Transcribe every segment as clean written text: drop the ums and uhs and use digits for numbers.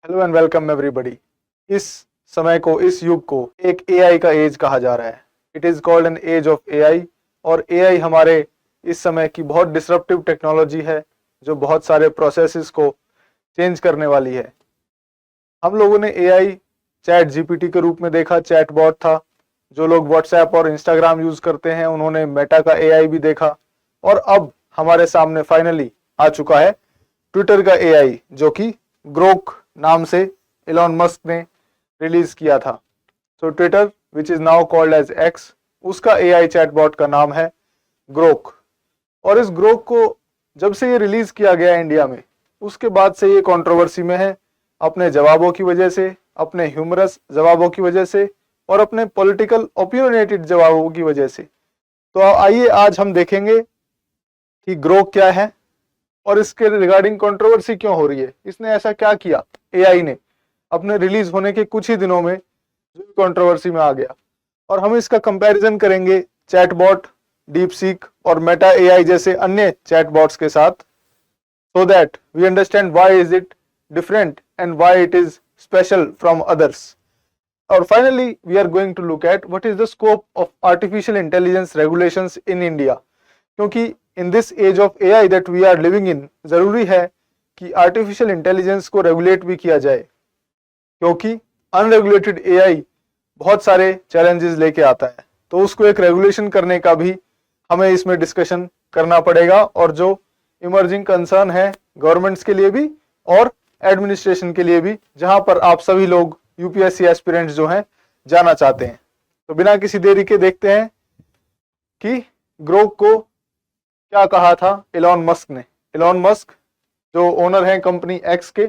Hello and welcome everybody. इस समय को, इस युग को एक एआई का एज कहा जा रहा है। It is called an age of AI. और एआई हमारे इस समय की बहुत डिसरप्टिव टेक्नोलॉजी है जो बहुत सारे प्रोसेसेस को चेंज करने वाली है। हम लोगों ने एआई चैट जीपीटी के रूप में देखा, चैट बॉट था। जो लोग व्हाट्सएप और इंस्टाग्राम यूज करते हैं उन्होंने मेटा का एआई भी देखा। और अब हमारे सामने फाइनली आ चुका है ट्विटर का एआई, जो कि ग्रोक नाम से एलॉन मस्क ने रिलीज किया था। So Twitter which is now called as X, उसका एआई चैटबॉट का नाम है ग्रोक। और इस ग्रोक को जब से ये रिलीज किया गया इंडिया में, उसके बाद से ये कंट्रोवर्सी में है, अपने जवाबों की वजह से, अपने ह्यूमरस जवाबों की वजह से और अपने पॉलिटिकल ओपिनियनेटेड जवाबों की वजह से। तो आइए आज हम देखेंगे कि ग्रोक क्या है और इसके रिगार्डिंग कंट्रोवर्सी क्यों हो रही है। इसने ऐसा क्या किया एआई ने अपने रिलीज होने के कुछ ही दिनों में जो कंट्रोवर्सी में आ गया। और हम इसका कंपैरिजन करेंगे चैटबॉट, डीप सीक और मेटा एआई जैसे अन्य चैटबॉट्स के साथ, so that we understand why is it different and why it is special from others. Or finally we are going to look at what is the scope of artificial intelligence regulations in India, क्योंकि in this age of AI that we are living in जरूरी है कि artificial intelligence को regulate भी किया जाए, क्योंकि unregulated AI बहुत सारे चैलेंजेस लेके आता है। तो उसको एक रेगुलेशन करने का भी हमें इसमें डिस्कशन करना पड़ेगा, और जो इमर्जिंग कंसर्न है गवर्नमेंट्स के लिए भी और एडमिनिस्ट्रेशन के लिए भी, जहां पर आप सभी लोग यूपीएससी एस्पिरेंट्स जो हैं जाना चाहते हैं। तो बिना किसी देरी के देखते हैं कि ग्रोक को क्या कहा था एलॉन मस्क ने। एलॉन मस्क जो ओनर हैं कंपनी एक्स के,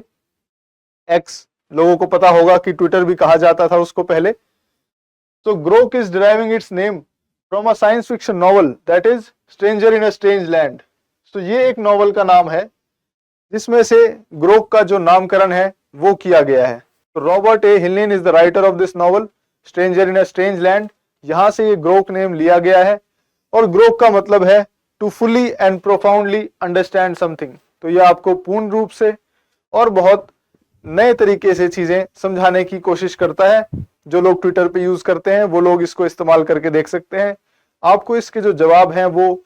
एक्स लोगों को पता होगा कि ट्विटर भी कहा जाता था उसको पहले। तो Grok is deriving it's name from a science fiction novel that is stranger in a Strange land. तो ये एक नॉवल का नाम है जिसमें से ग्रोक का जो नामकरण है वो किया गया है। तो Robert A Heinlein is the writer of this novel Stranger in a Strange Land. यहां से ये ग्रोक नेम लिया गया है। और ग्रोक का मतलब है to fully and profoundly understand something. तो ये आपको पूर्ण रूप से और बहुत नए तरीके से चीजें समझाने की कोशिश करता है। जो लोग ट्विटर पे यूज करते हैं वो लोग इसको इस्तेमाल करके देख सकते हैं। आपको इसके जो जवाब हैं वो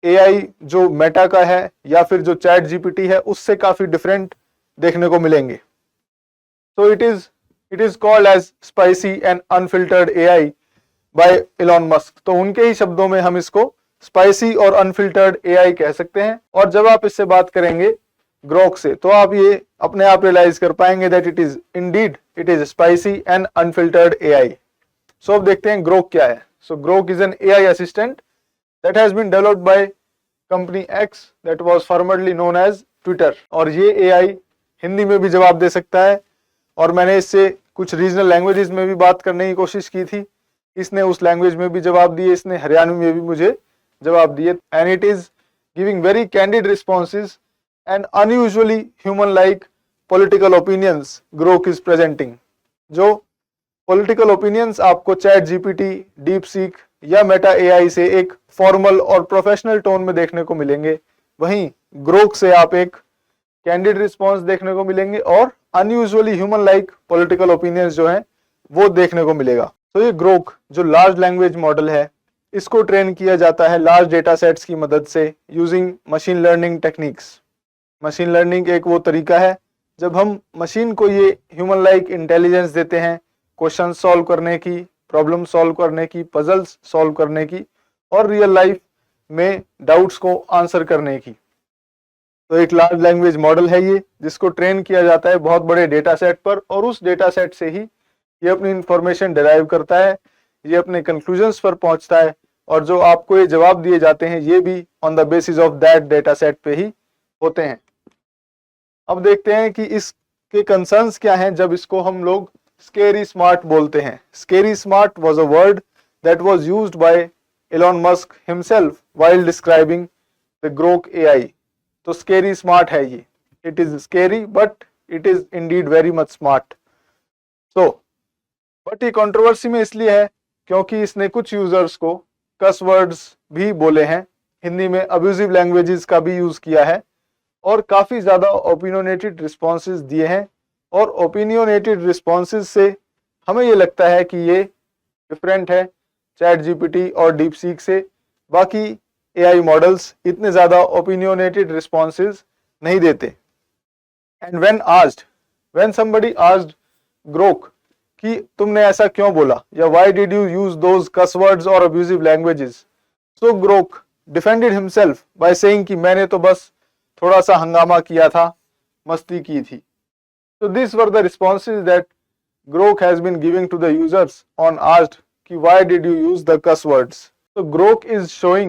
एआई जो मेटा का है या फिर जो चैट जीपीटी है उससे काफी डिफरेंट देखने को मिलेंगे। So it is called as spicy and unfiltered AI by Elon Musk। तो उनके ही शब्दों में हम इसको स्पाइसी और अनफिल्टर्ड एआई कह सकते हैं। और जब आप इससे बात करेंगे ग्रोक से तो आप ये अपने आप रियलाइज कर पाएंगे that it is indeed it is spicy and unfiltered AI. So अब देखते हैं ग्रोक क्या है। So Grok is an AI assistant that has been developed by company X that was formerly known as Twitter. और ये AI Hindi में भी जवाब दे सकता है, और मैंने इससे कुछ रीजनल लैंग्वेजेस में भी बात करने की कोशिश की थी। इसने उस लैंग्वेज में भी जवाब दिए, इसने हरियाणवी में भी मुझे जवाब दिए। And it is giving very candid responses and unusually human like political opinions Grok is presenting. जो पॉलिटिकल ओपिनियंस आपको चैट जीपीटी, डीप सीक या मेटा एआई से एक फॉर्मल और प्रोफेशनल टोन में देखने को मिलेंगे, वहीं ग्रोक से आप एक कैंडिड रिस्पॉन्स देखने को मिलेंगे और unusually human like political opinions जो हैं वो देखने को मिलेगा। तो ये ग्रोक जो लार्ज लैंग्वेज मॉडल है, इसको ट्रेन किया जाता है लार्ज डेटा सेट्स की मदद से using machine learning techniques. Machine learning एक वो तरीका है जब हम मशीन को ये ह्यूमन लाइक इंटेलिजेंस देते हैं क्वेश्चन सॉल्व करने की, प्रॉब्लम सॉल्व करने की, पजल्स सॉल्व करने की और रियल लाइफ में डाउट्स को आंसर करने की। तो एक लार्ज लैंग्वेज मॉडल है ये, जिसको ट्रेन किया जाता है बहुत बड़े डेटा सेट पर, और उस डेटा सेट से ही ये अपनी इंफॉर्मेशन डिराइव करता है, ये अपने कंक्लूजन्स पर पहुंचता है, और जो आपको ये जवाब दिए जाते हैं ये भी on the basis of that data set पे ही होते हैं। अब देखते हैं कि इसके कंसर्न्स क्या हैं जब इसको हम लोग स्केरी स्मार्ट बोलते हैं। Scary smart was a word that was used by Elon Musk himself while describing the Grok AI. तो स्केरी स्मार्ट है ये, it is scary but it is Indeed very much smart. So but ये controversy में इसलिए है क्योंकि इसने कुछ यूजर्स को कस वर्ड्स भी बोले हैं, हिंदी में अब्यूजिव लैंग्वेजेस का भी यूज किया है और काफी ज्यादा ओपिनियनेटेड रिस्पॉन्सेज दिए हैं और ओपिनियनेटेड रिस्पॉन्सेज से हमें ये लगता है कि ये डिफरेंट है चैट जीपीटी और डीप सीक से। बाकी एआई मॉडल्स इतने ज़्यादा ओपिनियनेटेड रिस्पॉन्सेज नहीं देते। And when somebody asked Grok कि तुमने ऐसा क्यों बोला, या why did you use those cuss words और abusive languages, so Grok defended himself by saying कि मैंने तो बस थोड़ा सा हंगामा किया था, मस्ती की थी। So these were the responses that Grok has been giving to the users on asked कि why did you use the cuss words. So Grok is showing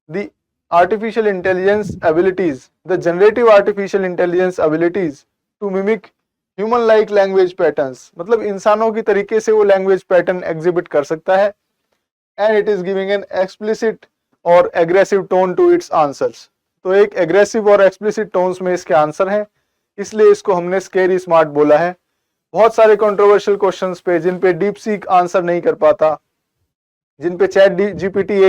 the artificial intelligence abilities, the generative artificial intelligence abilities to mimic human like language patterns. मतलब इंसानों की तरीके से वो language pattern exhibit कर सकता है, and it is giving an explicit और aggressive tone to its answers. तो एक aggressive और explicit tones में इसके आंसर हैं, इसलिए इसको हमने स्केरी स्मार्ट बोला है। बहुत सारे कंट्रोवर्शियल क्वेश्चंस पे जिन पे डीप सीक आंसर नहीं कर पाता, जिन पे चैट जीपीटी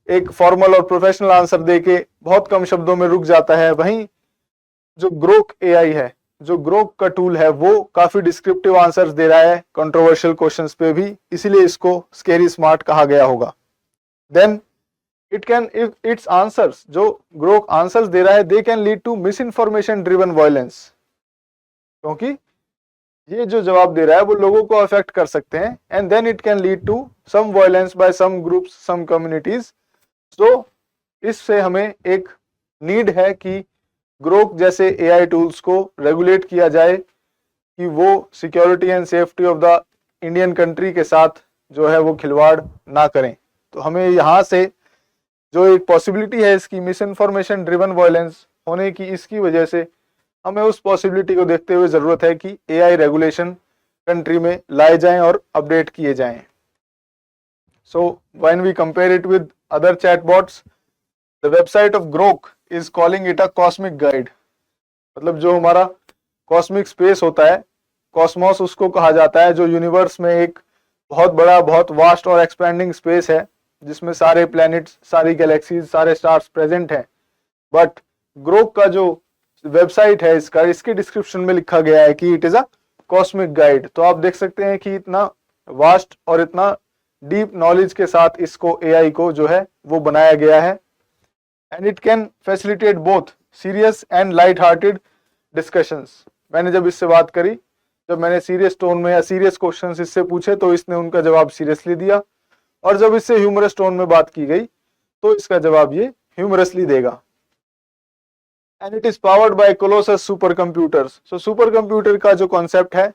एक फॉर्मल और प्रोफेशनल आंसर देके बहुत कम शब्दों में रुक जाता है, वहीं जो ग्रोक एआई है, जो ग्रोक का टूल है, वो काफी डिस्क्रिप्टिव आंसर्स दे रहा है कंट्रोवर्शियल क्वेश्चंस पे भी, इसीलिए इसको स्केरी स्मार्ट कहा गया होगा। Then it can, if its answers, जो ग्रोक आंसर्स दे रहा है, they can lead to misinformation driven violence, क्योंकि ये जो जवाब दे रहा है वो लोगों को अफेक्ट कर सकते हैं, and then it can lead to some violence by some groups, some communities. so इससे हमें एक नीड है कि ग्रोक जैसे एआई टूल्स को रेगुलेट किया जाए कि वो security and safety of the Indian country के साथ जो है वो खिलवाड़ ना करें। तो हमें यहाँ से जो एक पॉसिबिलिटी है इसकी मिस इन्फॉर्मेशन ड्रिवन वायलेंस होने की, इसकी वजह से हमें उस पॉसिबिलिटी को देखते हुए जरूरत है कि एआई रेगुलेशन कंट्री में लाए जाएं और अपडेट किए जाएं। So when we compare it with other chatbots, the website of Grok is calling it a cosmic guide. मतलब जो हमारा कॉस्मिक स्पेस होता है, कॉस्मोस उसको कहा जाता है, जो यूनिवर्स में एक बहुत बड़ा, बहुत वास्ट और एक्सपेंडिंग स्पेस है जिसमें सारे प्लैनेट्स, सारी गैलेक्सीज, सारे स्टार्स प्रेजेंट हैं। बट ग्रोक का जो वेबसाइट है इसका, इसके डिस्क्रिप्शन में लिखा गया है कि it is a cosmic guide. तो आप देख सकते हैं कि इतना वास्ट और इतना डीप नॉलेज के साथ इसको एआई को जो है वो बनाया गया है। And it can facilitate both serious and light hearted discussions. मैंने जब इससे बात करी, जब मैंने सीरियस टोन में या सीरियस क्वेश्चंस इससे पूछे तो इसने उनका जवाब सीरियसली दिया, और जब इससे ह्यूमरस टोन में बात की गई तो इसका जवाब ये ह्यूमरसली देगा। And it is powered by Colossus super computers. So super computer का जो कॉन्सेप्ट है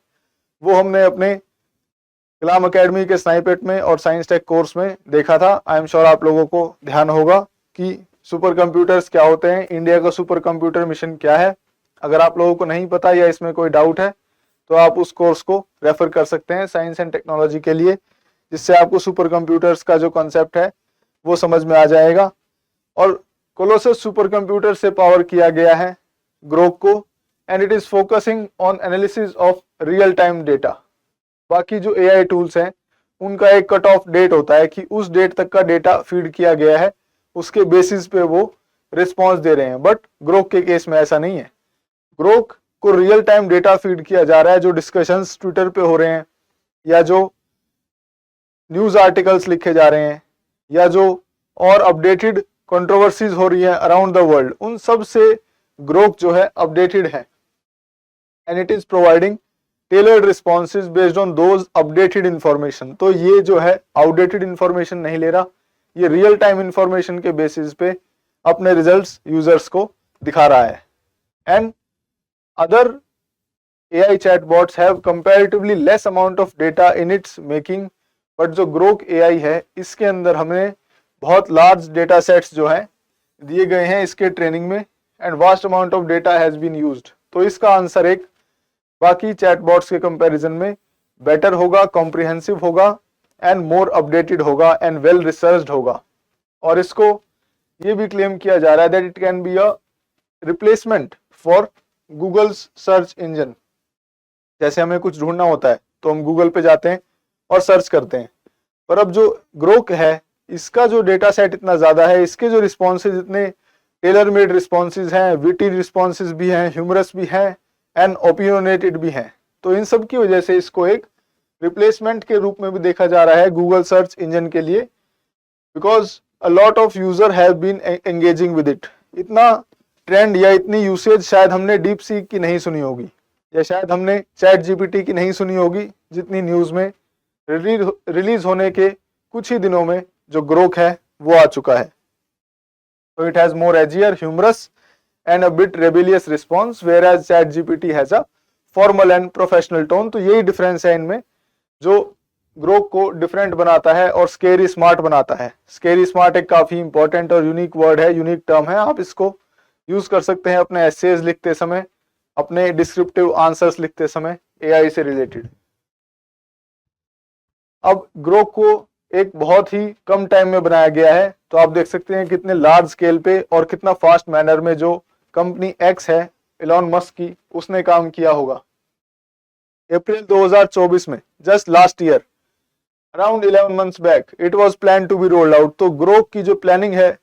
वो हमने अपने कलाम एकेडमी के स्नाइपेट में और साइंस टेक कोर्स में देखा था। आई एम श्योर आप लोगों को ध्यान होगा कि सुपर कंप्यूटर्स क्या होते हैं, इंडिया का सुपर कंप्यूटर मिशन क्या है। अगर आप लोगों को नहीं पता या इसमें कोई डाउट है तो आप उस कोर्स को रेफर कर सकते हैं साइंस एंड टेक्नोलॉजी के लिए, जिससे आपको सुपर कंप्यूटर्स का जो कॉन्सेप्ट है वो समझ में आ जाएगा। और कोलोसस सुपर कंप्यूटर से पावर किया गया है ग्रोक को, and it is focusing on analysis of real time data. बाकी जो एआई टूल्स हैं उनका एक कट ऑफ डेट होता है कि उस डेट तक का डेटा फीड किया गया है, उसके बेसिस पे वो रिस्पॉन्स दे रहे हैं। बट ग्रोक के केस में ऐसा नहीं है। ग्रोक को रियल टाइम डेटा फीड किया जा रहा है, जो डिस्कशंस ट्विटर पे हो रहे हैं या जो न्यूज आर्टिकल्स लिखे जा रहे हैं या जो और अपडेटेड कंट्रोवर्सीज हो रही है अराउंड द वर्ल्ड, उन सब से ग्रोक जो है अपडेटेड है। And it is providing tailored responses based on those updated information. तो ये जो है आउटडेटेड इंफॉर्मेशन नहीं ले रहा, ये रियल टाइम इंफॉर्मेशन के बेसिस पे अपने रिजल्ट्स यूजर्स को दिखा रहा है। And other AI chatbots have comparatively less amount of data in its making, but जो ग्रोक AI है इसके अंदर हमें बहुत लार्ज डेटा सेट्स जो हैं दिए गए हैं इसके ट्रेनिंग में, and vast amount of data has been used. तो इसका आंसर एक बाकी चैटबॉट्स के कंपैरिजन में बेटर होगा, कॉम्प्रिहेंसिव होगा एंड मोर अपडेटेड होगा एंड वेल रिसर्च्ड होगा। और इसको ये भी क्लेम किया जा रहा है that it can be a replacement for Google's search engine. जैसे हमें कुछ ढूंढना होता है तो हम गूगल पे जाते हैं और सर्च करते हैं, पर अब जो ग्रोक है इसका जो डेटा सेट इतना ज्यादा है, इसके जो रिस्पॉन्सेज इतने टेलर मेड रिस्पॉन्सेज हैं, विटी रिस्पॉन्सेज भी हैं, ह्यूमरस भी हैं, एंड ओपिनियनेटेड भी हैं। तो इन सब की वजह से इसको एक रिप्लेसमेंट के रूप में भी देखा जा रहा है गूगल सर्च इंजन के लिए, because a lot of user have been engaging with it. इतना ट्रेंड या इतनी यूसेज शायद हमने डीप सीक की नहीं सुनी होगी, या शायद हमने चैट जीपीटी की नहीं सुनी होगी, जितनी न्यूज में रिलीज होने के कुछ ही दिनों में जो ग्रोक है वो आ चुका है। तो it has more edgier, humorous and a bit rebellious response, whereas chat GPT has a formal and professional tone. तो यही डिफरेंस है इनमें जो ग्रोक को डिफरेंट बनाता है और स्केरी स्मार्ट बनाता है। स्केरी स्मार्ट एक काफी इंपॉर्टेंट और यूनिक वर्ड है, यूनिक टर्म है। आप इसको यूज कर सकते हैं अपने एसेज लिखते समय, अपने डिस्क्रिप्टिव आंसर्स लिखते समय एआई से रिलेटेड। अब ग्रोक को एक बहुत ही कम टाइम में बनाया गया है, तो आप देख सकते हैं कितने लार्ज स्केल पे और कितना फास्ट मैनर में जो कंपनी एक्स है एलॉन मस्क की, उसने काम किया होगा। अप्रैल 2024 में, just last year, around 11 months back, it was plan to be rolled out. तो ग्रोक की जो प्लानिंग है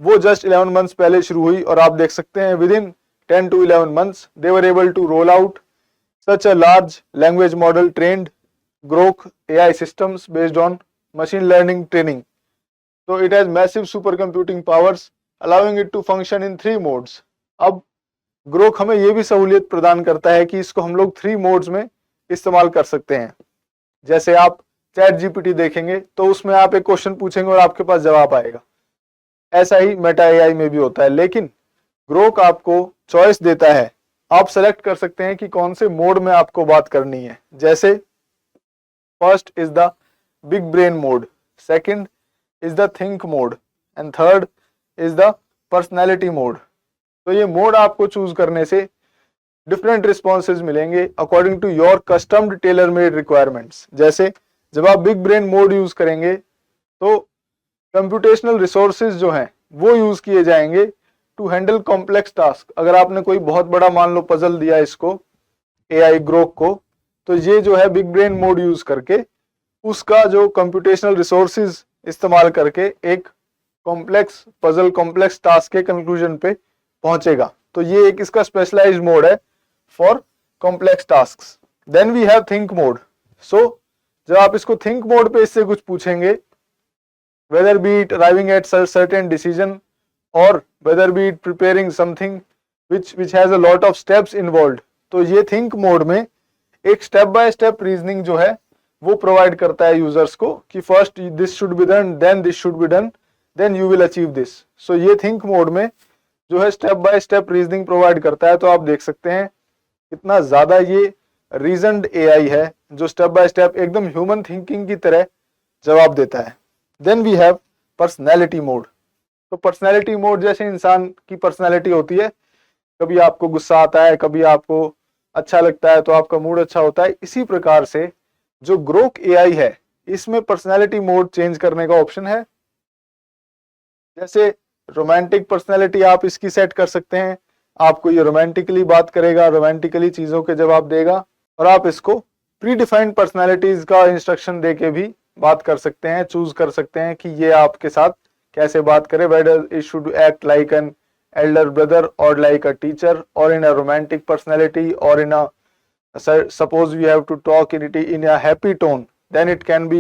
वो जस्ट 11 मंथ्स पहले शुरू हुई, और आप देख सकते हैं with in 10 to 11 months they were able to roll out such a large language model trained Grok AI systems based on machine learning training. So it has massive supercomputing powers allowing it to function in 3 modes. अब Grok हमें ये भी सहूलियत प्रदान करता है कि इसको हम लोग 3 मोड्स में इस्तेमाल कर सकते हैं। जैसे आप चैट जीपीटी देखेंगे तो उसमें आप एक क्वेश्चन पूछेंगे और आपके पास जवाब आएगा, ऐसा ही मेटा एआई में भी होता है। लेकिन ग्रोक आपको चॉइस देता है, आप सेलेक्ट कर सकते हैं कि कौन से मोड में आपको बात करनी है। जैसे first is the big brain mode, second is the think mode and third is the personality mode. तो ये मोड आपको चूज करने से डिफरेंट रिस्पॉन्सेज मिलेंगे according to your customed tailor made requirements. जैसे जब आप बिग ब्रेन मोड यूज करेंगे तो कंप्यूटेशनल रिसोर्सेज जो हैं वो यूज किए जाएंगे टू हैंडल कॉम्प्लेक्स टास्क। अगर आपने कोई बहुत बड़ा मान लो पजल दिया इसको एआई ग्रोक को, तो ये जो है बिग ब्रेन मोड यूज करके उसका जो कंप्यूटेशनल रिसोर्सेज इस्तेमाल करके एक कॉम्प्लेक्स पजल, कॉम्प्लेक्स टास्क के कंक्लूजन पे पहुंचेगा। तो ये एक इसका स्पेशलाइज्ड मोड है for complex tasks. Then we have think mode. So जब आप इसको थिंक मोड पे इससे कुछ पूछेंगे, whether be it arriving at certain decision or whether be it preparing something which has a lot of steps involved, तो ये think mode में एक स्टेप बाय स्टेप रीजनिंग जो है वो प्रोवाइड करता है यूजर्स को कि first this should be done, then this should be done, then you will achieve this. So ये थिंक मोड में जो है step by step reasoning provide करता है। तो आप देख सकते हैं कितना ज्यादा ये रीजनड एआई है जो स्टेप बाय स्टेप एकदम ह्यूमन थिंकिंग की तरह जवाब देता है। Then we have personality mode. तो पर्सनैलिटी मोड जैसे इंसान की पर्सनैलिटी होती है, कभी आपको गुस्सा आता है, कभी आपको अच्छा लगता है तो आपका मूड अच्छा होता है, इसी प्रकार से जो ग्रोक एआई है इसमें पर्सनैलिटी मोड चेंज करने का ऑप्शन है। जैसे रोमांटिक पर्सनैलिटी आप इसकी सेट कर सकते हैं, आपको ये रोमांटिकली बात करेगा, रोमांटिकली चीजों के जवाब देगा, और आप इसको प्री डिफाइंड पर्सनैलिटीज का इंस्ट्रक्शन देके भी बात कर सकते हैं, चूज कर सकते हैं कि ये आपके साथ कैसे बात करे, whether it should act like an elder brother और लाइक अ टीचर और इन अ रोमांटिक पर्सनैलिटी और इन अ suppose we have to talk in a happy tone, then it can be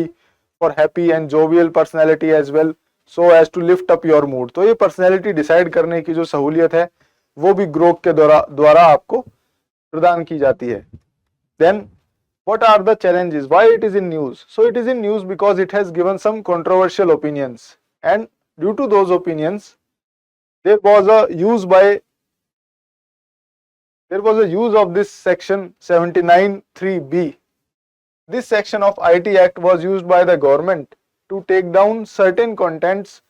for happy and jovial personality as well, so as to lift up your mood। तो ये personality decide करने की जो सहूलियत है वो भी ग्रोक के द्वारा आपको प्रदान की जाती है। Then what are the challenges? Why it is in news? So it is in news because it has given some controversial opinions, and due to those opinions there was a use of this section 79(3)(b. This section of IT Act was used by the government to take down certain contents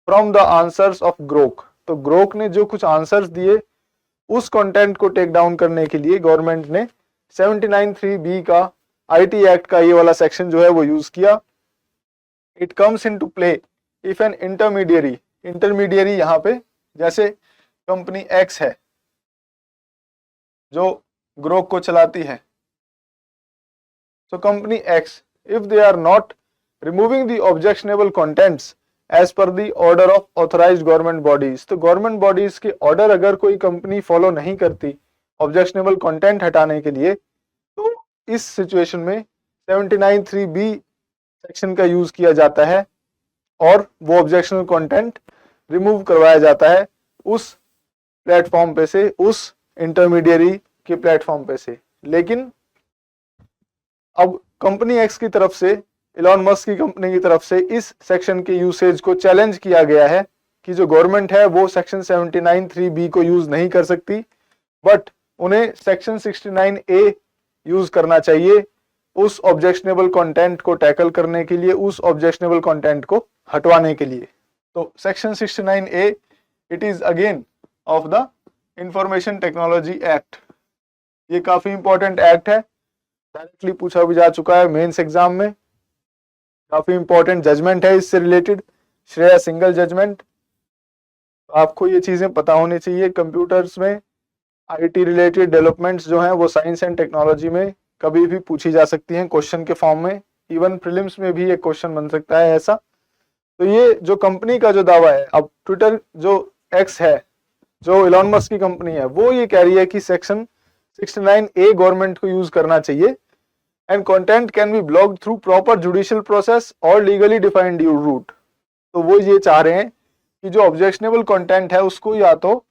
from the answers of Grok। तो Grok ने जो कुछ answers दिए उस content को take down करने के लिए गवर्नमेंट ने 79(3)(b का IT एक्ट का ये वाला सेक्शन जो है वो यूज किया। It comes into play if an intermediary यहाँ पे जैसे कंपनी एक्स है जो ग्रोक को चलाती है, so company X, if they are not removing the objectionable contents as per the order of authorized government bodies, तो गवर्नमेंट बॉडीज के ऑर्डर अगर कोई कंपनी फॉलो नहीं करती ऑब्जेक्शनेबल कंटेंट हटाने के लिए, तो इस सिचुएशन में 79(3)(b सेक्शन का यूज किया जाता है और वो ऑब्जेक्शनल कंटेंट रिमूव करवाया जाता है उस प्लेटफॉर्म पे से, उस इंटरमीडियरी के प्लेटफॉर्म पे से। लेकिन अब कंपनी एक्स की तरफ से, इलॉन मस्क की कंपनी की तरफ से इस सेक्शन के यूसेज को चैलेंज किया गया है कि जो गवर्नमेंट है वो सेक्शन 79(3)(b को यूज नहीं कर सकती, बट उन्हें सेक्शन 69A यूज करना चाहिए उस ऑब्जेक्शनेबल कंटेंट को टैकल करने के लिए, उस ऑब्जेक्शनेबल कंटेंट को हटवाने के लिए। तो section 69A it is again of the information technology act. ये काफी इंपॉर्टेंट एक्ट है, डायरेक्टली पूछा भी जा चुका है मेंस एग्जाम में। काफी इंपॉर्टेंट जजमेंट है इससे रिलेटेड, श्रेया सिंगल जजमेंट। आपको ये चीजें पता होनी चाहिए। कंप्यूटर्स में आईटी रिलेटेड डेवलपमेंट्स जो हैं वो साइंस एंड टेक्नोलॉजी में कभी भी पूछी जा सकती हैं क्वेश्चन के फॉर्म में, इवन प्रीलिम्स में भी एक क्वेश्चन बन सकता है ऐसा। तो ये जो कंपनी का जो दावा है, अब ट्विटर जो एक्स है, जो इलॉन मस्क की कंपनी है, वो ये कह रही है कि सेक्शन 69A गवर्नमेंट को यूज करना चाहिए and content can be blocked through proper judicial process और लीगली डिफाइंड रूट। तो वो ये चाह रहे हैं कि जो ऑब्जेक्शनेबल कंटेंट है उसको या तो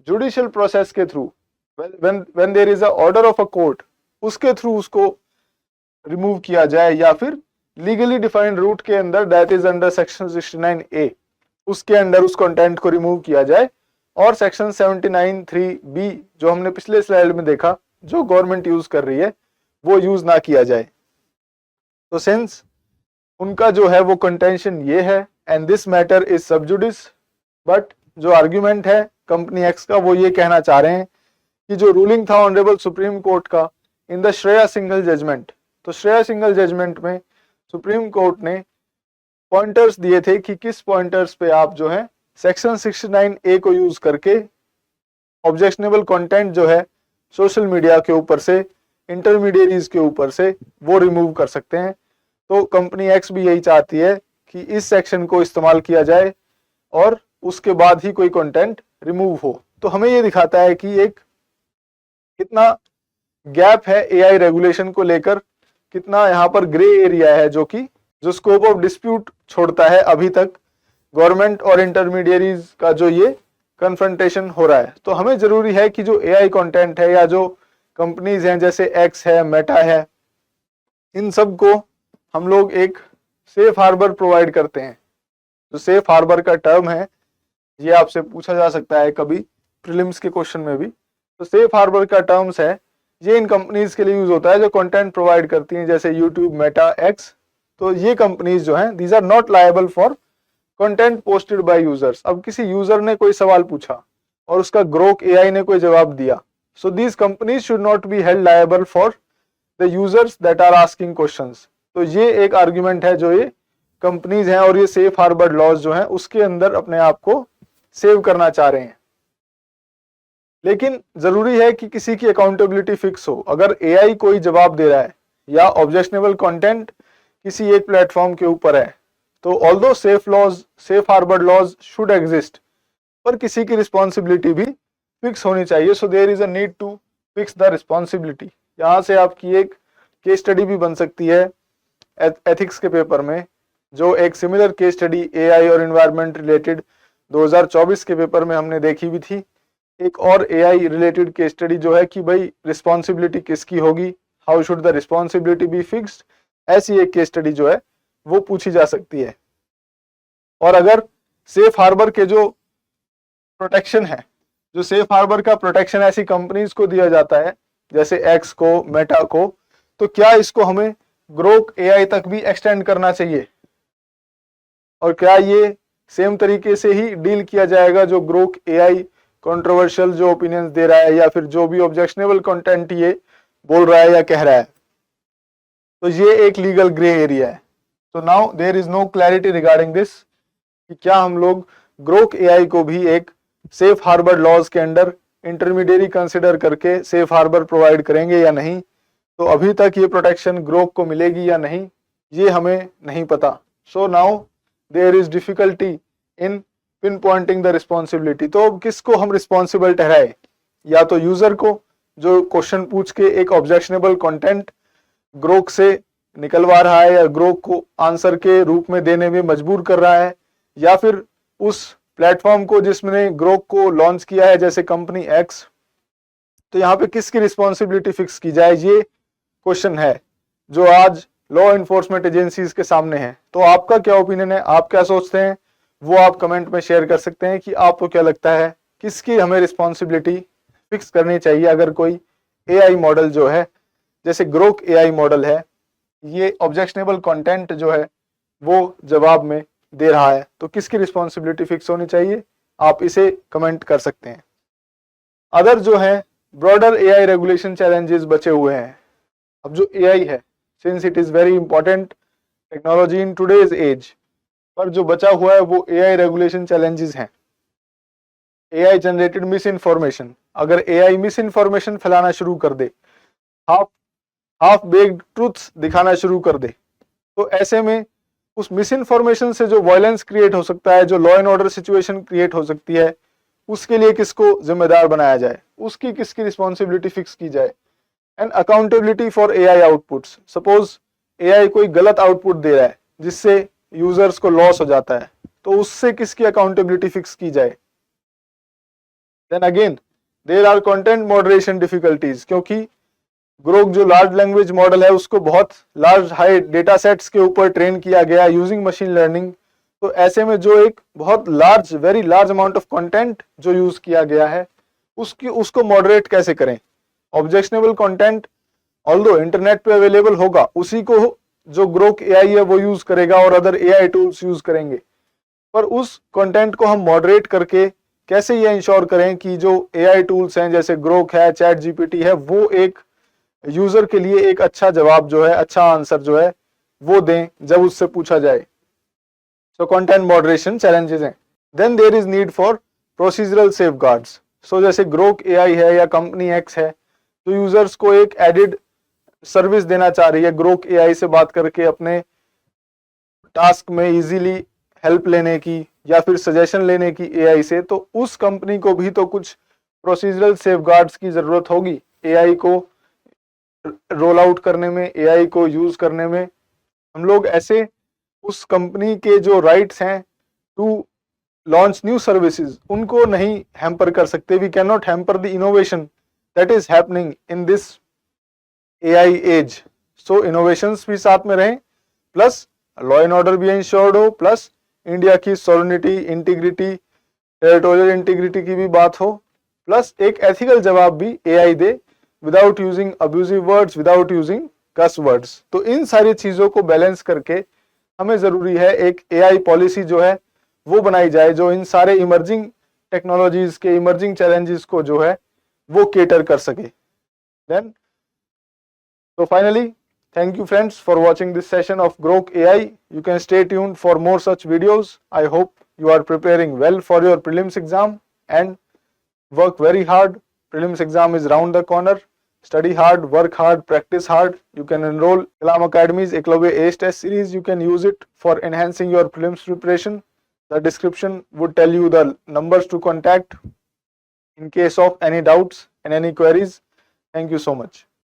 जुडिशियल प्रोसेस के through, when there is a order of a court, उसके थ्रू उसको रिमूव किया जाए, या फिर लीगली डिफाइंड रूट के अंदर, that is under section 69A, उसके अंदर उस कंटेंट को रिमूव किया जाए। और सेक्शन 79(3)(b जो हमने पिछले स्लाइड में देखा, जो गवर्नमेंट यूज कर रही है, वो यूज ना किया जाए। तो सिंस उनका जो है वो कंटेंशन ये है एंड दिस मैटर इज सब जुडिस, बट जो आर्ग्यूमेंट है कंपनी एक्स का, वो ये कहना चाह रहे हैं कि जो रूलिंग था ऑनरेबल सुप्रीम कोर्ट का in the Shreya Singhal judgment, तो श्रेया सिंगल जजमेंट में सुप्रीम कोर्ट ने पॉइंटर्स दिए थे कि किस पॉइंटर्स पे आप जो है सेक्शन 69A को यूज करके ऑब्जेक्शनेबल कंटेंट जो है सोशल मीडिया के ऊपर से, इंटरमीडियरीज के ऊपर से, वो रिमूव कर सकते हैं। तो कंपनी एक्स भी यही चाहती है कि इस सेक्शन को इस्तेमाल किया जाए और उसके बाद ही कोई कंटेंट रिमूव हो। तो हमें ये दिखाता है कि एक कितना गैप है एआई रेगुलेशन को लेकर, कितना यहाँ पर ग्रे एरिया है जो स्कोप ऑफ डिस्प्यूट छोड़ता है अभी तक गवर्नमेंट और इंटरमीडियरीज का जो ये कन्फ्रंटेशन हो रहा है। तो हमें जरूरी है कि जो एआई कंटेंट है या जो कंपनीज हैं जैसे एक्स है, मेटा है, इन सब को हम लोग एक सेफ हार्बर प्रोवाइड करते हैं। जो सेफ हार्बर का टर्म है, ये आपसे पूछा जा सकता है कभी प्रीलिम्स के क्वेश्चन में भी। तो सेफ हार्बर का टर्म्स है, ये इन कंपनीज के लिए यूज होता है जो कंटेंट प्रोवाइड करती हैं, जैसे यूट्यूब, मेटा, एक्स। तो ये कंपनीज जो हैं, these are not liable for content posted by users. अब किसी यूजर ने कोई सवाल पूछा और उसका ग्रोक एआई ने कोई जवाब दिया, so these companies should not be held liable for the users that are asking questions. तो ये एक आर्ग्यूमेंट है जो ये कंपनीज हैं और ये सेफ हार्बर लॉज जो हैं उसके अंदर अपने आप को सेव करना चाह रहे हैं। लेकिन जरूरी है कि किसी की अकाउंटेबिलिटी फिक्स हो। अगर एआई कोई जवाब दे रहा है या ऑब्जेक्शनेबल कंटेंट किसी एक प्लेटफॉर्म के ऊपर है, तो although safe harbour laws should exist, पर किसी की रिस्पॉन्सिबिलिटी भी फिक्स होनी चाहिए। So there is a need to fix the responsibility. यहाँ से आपकी एक केस स्टडी भी बन सकती है एथिक्स के पेपर में, जो एक सिमिलर केस स्टडी एआई और एनवायरनमेंट रिलेटेड 2024 के पेपर में हमने देखी भी थी। एक और एआई रिलेटेड केस स्टडी जो है कि भाई रिस्पॉन्सिबिलिटी किसकी होगी, how should the responsibility be fixed, ऐसी एक केस स्टडी जो है वो पूछी जा सकती है। और अगर सेफ हार्बर के जो प्रोटेक्शन है, जो सेफ हार्बर का प्रोटेक्शन ऐसी कंपनीज को दिया जाता है जैसे एक्स को, मेटा को, तो क्या इसको हमें ग्रोक एआई तक भी एक्सटेंड करना चाहिए? और क्या ये सेम तरीके से ही डील किया जाएगा जो ग्रोक एआई कंट्रोवर्शियल जो ओपिनियंस दे रहा है या फिर जो भी ऑब्जेक्शनेबल कंटेंट ये बोल रहा है या कह रहा है? तो ये एक लीगल ग्रे एरिया है। तो now there is no clarity regarding this कि क्या हम लोग ग्रोक एआई को भी एक सेफ हार्बर लॉज के अंडर इंटरमीडियरी कंसिडर करके सेफ हार्बर प्रोवाइड करेंगे या नहीं। तो अभी तक ये प्रोटेक्शन ग्रोक को मिलेगी या नहीं, ये हमें नहीं पता। So now there is difficulty in pinpointing the responsibility. तो किसको हम रिस्पॉन्सिबल ठहराए, या तो यूजर को जो क्वेश्चन पूछ के एक ऑब्जेक्शनेबल कंटेंट ग्रोक से निकलवा रहा है या ग्रोक को आंसर के रूप में देने में मजबूर कर रहा है, या फिर उस प्लेटफॉर्म को जिसने ग्रोक को लॉन्च किया है जैसे कंपनी एक्स, तो यहाँ पे किसकी रिस्पॉन्सिबिलिटी फिक्स की जाए, ये क्वेश्चन है जो आज लॉ इन्फोर्समेंट एजेंसीज के सामने है। तो आपका क्या ओपिनियन है, आप क्या सोचते हैं, वो आप कमेंट में शेयर कर सकते हैं कि आपको क्या लगता है किसकी हमें रिस्पॉन्सिबिलिटी फिक्स करनी चाहिए अगर कोई एआई मॉडल जो है जैसे ग्रोक एआई मॉडल है ये ऑब्जेक्शनेबल कंटेंट जो है वो जवाब में दे रहा है, तो किसकी रिस्पॉन्सिबिलिटी फिक्स होनी चाहिए, आप इसे कमेंट कर सकते हैं। अदर जो है ब्रॉडर एआई रेगुलेशन चैलेंजेस बचे हुए हैं। अब जो एआई है, since it is very important technology in today's age, पर जो बचा हुआ है वो एआई रेगुलेशन चैलेंजेस हैं। एआई जनरेटेड मिस इन्फॉर्मेशन, अगर एआई मिस इन्फॉर्मेशन फैलाना शुरू कर दे, हाफ बेक्ड ट्रूथ्स दिखाना शुरू कर दे, तो ऐसे में उस मिस इन्फॉर्मेशन से जो वायलेंस क्रिएट हो सकता है, जो law and order situation create हो सकती है, उसके लिए किसको जिम्मेदार बनाया जाए, उसकी किसकी रिस्पॉन्सिबिलिटी फिक्स की जाए। And accountability for AI outputs, suppose AI कोई गलत आउटपुट दे रहा है जिससे यूजर्स को लॉस हो जाता है, तो उससे किसकी अकाउंटेबिलिटी फिक्स की जाए। Then again there are content moderation difficulties, क्योंकि ग्रोक जो लार्ज लैंग्वेज मॉडल है उसको बहुत लार्ज हाई डेटा सेट्स के ऊपर ट्रेन किया गया यूजिंग मशीन लर्निंग, तो ऐसे में जो एक बहुत large very large amount of content जो यूज किया गया है उसको मॉडरेट कैसे करें। ऑब्जेक्शनेबल कंटेंट ऑल्दो इंटरनेट पे अवेलेबल होगा, उसी को जो ग्रोक एआई है वो यूज करेगा और अदर एआई टूल्स यूज करेंगे, पर उस कंटेंट को हम मॉडरेट करके कैसे ये इंश्योर करें कि जो एआई टूल्स हैं जैसे ग्रोक है, चैट जीपीटी है, वो एक यूजर के लिए एक अच्छा जवाब जो है, अच्छा आंसर जो है वो दें जब उससे पूछा जाए। सो कंटेंट मॉडरेशन चैलेंजेस हैं। Then there is need for procedural safeguards. So जैसे ग्रोक एआई है या कंपनी एक्स है, तो यूजर्स को एक एडिड सर्विस देना चाह रही है ग्रोक एआई से बात करके अपने टास्क में इजीली हेल्प लेने की या फिर सजेशन लेने की एआई से, तो उस कंपनी को भी तो कुछ प्रोसीजरल सेफगार्ड्स की जरूरत होगी एआई को रोल आउट करने में, एआई को यूज करने में। हम लोग ऐसे उस कंपनी के जो राइट्स हैं टू लॉन्च न्यू सर्विसेज उनको नहीं हैम्पर कर सकते। We can not hamper the innovation that is happening in this AI age. So innovations भी साथ में रहें, प्लस लॉ एंड ऑर्डर भी इंश्योर्ड हो, प्लस इंडिया की सॉवरेनिटी, इंटीग्रिटी, टेरिटोरियल इंटीग्रिटी की भी बात हो, प्लस एक एथिकल जवाब भी एआई दे without using abusive words, without using cuss words. तो इन सारी चीजों को बैलेंस करके हमें जरूरी है एक एआई पॉलिसी जो है वो बनाई जाए जो इन सारे इमर्जिंग टेक्नोलॉजीज के इमर्जिंग चैलेंजेस को जो है वो केटर कर सके। Then so finally, thank you friends for watching this session of Grok AI. You can stay tuned for more such videos. I hope you are preparing well for your prelims exam and work very hard. Prelims exam is round the corner. Study hard, work hard, practice hard. You can enroll Kalam Academy's Eklavya Ace Test Series. You can use it for enhancing your prelims preparation. The description would tell you the numbers to contact in case of any doubts and any queries. Thank you so much.